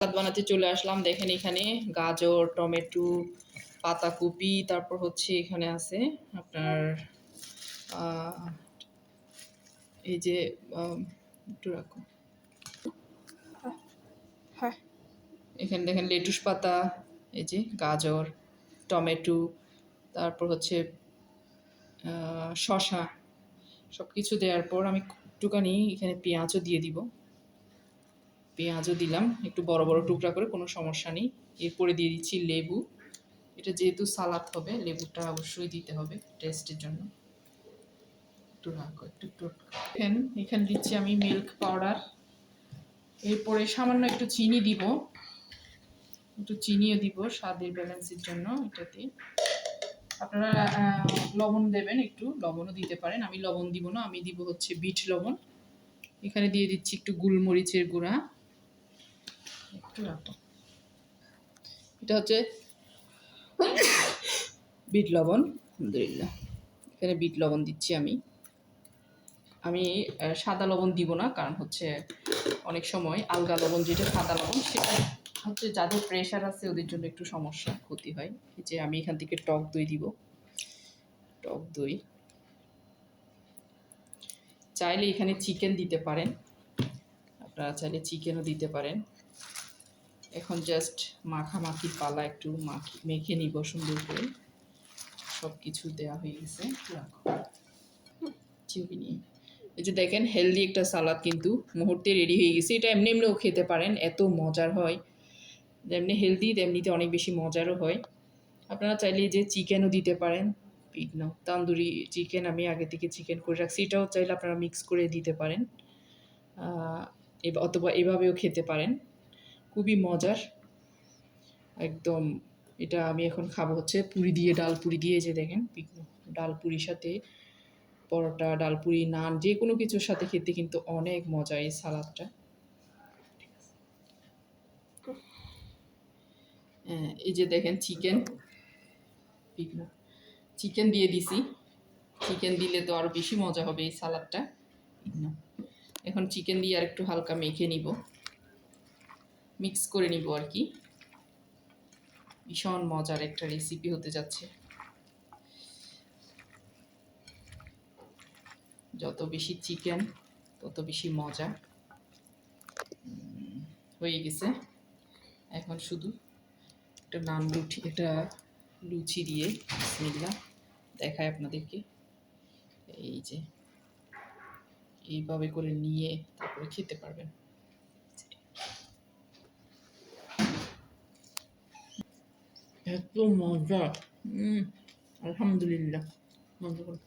সালাদ বানাতে চলে আসলাম। দেখেন এখানে গাজর, টমেটো, পাতাকপি, তারপর হচ্ছে এখানে আছে আপনার এই যে একটু রাখো, হ্যাঁ, এখানে দেখেন লেটুস পাতা, এই যে গাজর, টমেটো, তারপর হচ্ছে শসা, সব কিছু দেওয়ার পর আমি একটুখানি এখানে পেঁয়াজও দিয়ে দিব। পেঁয়াজও দিলাম একটু বড় বড় টুকরা করে, কোনো সমস্যা নেই। এরপরে দিয়ে দিচ্ছি লেবু। এটা যেহেতু সালাদ হবে, লেবুটা অবশ্যই দিতে হবে টেস্টের জন্য। একটু রাখো, একটু এখানে দিচ্ছি আমি মিল্ক পাউডার। এরপরে সামান্য একটু চিনি দিব, একটু চিনিও দিব স্বাদের ব্যালেন্সের জন্য। এটাতে আপনারা লবণ দেবেন, একটু লবণও দিতে পারেন। আমি লবণ দিব না, আমি দিব হচ্ছে বিট লবণ। এখানে দিয়ে দিচ্ছি একটু গোলমরিচের গুঁড়া, একটু রাখো। এটা হচ্ছে বিট লবণ, আলহামদুলিল্লাহ। এখানে বিট লবণ দিচ্ছি আমি। সাদা লবণ দিব না, কারণ হচ্ছে অনেক সময় আলগা লবণ, যেটা সাদা লবণ, সেটা হচ্ছে যাদের প্রেশার আছে ওদের জন্য একটু সমস্যা, ক্ষতি হয়। এই যে আমি এখান থেকে টক দই দিব, টক দই। চাইলে এখানে চিকেন দিতে পারেন, আপনারা চাইলে চিকেনও দিতে পারেন। এখন জাস্ট মাখামাখির পালা, একটু মেখে নিব সুন্দর করে। সব কিছু দেওয়া হয়ে গেছে, চিনি। এই যে দেখেন হেলদি একটা সালাদ কিন্তু মুহূর্তে রেডি হয়ে গেছে। এটা এমনি এমনিও খেতে পারেন, এত মজার হয়। যেমনি হেলদি তেমনিতে অনেক বেশি মজারও হয়। আপনারা চাইলে যে চিকেনও দিতে পারেন, তান্দুরি চিকেন আমি আগে থেকে চিকেন করে রাখছি, এটাও চাইলে আপনারা মিক্স করে দিতে পারেন, অথবা এভাবেও খেতে পারেন। খুবই মজার একদম। এটা আমি এখন খাবো হচ্ছে পুরি দিয়ে, ডাল পুরি দিয়ে। যে দেখেন ডাল পুরির সাথে পরোটা, ডালপুরি, নান, যে কোনো কিছুর সাথে খেতে কিন্তু অনেক মজা এই সালাদটা। এই যে দেখেন চিকেন দিয়ে দিছি। চিকেন দিলে তো আরও বেশি মজা হবে এই সালাদটা। এখন চিকেন দিয়ে আর একটু হালকা মেখে নিব, মিক্স করে নিব আর কি। ভীষণ মজার একটা রেসিপি হতে যাচ্ছে। যত বেশি চিকেন তত বেশি মজা। হয়ে গেছে। এখন শুধু একটা লুচি দিয়ে বিসমিল্লাহ দেখায় আপনাদেরকে। এই যে এইভাবে করে নিয়ে তারপরে খেতে পারবেন। এত মজা, আলহামদুলিল্লাহ। মজা করে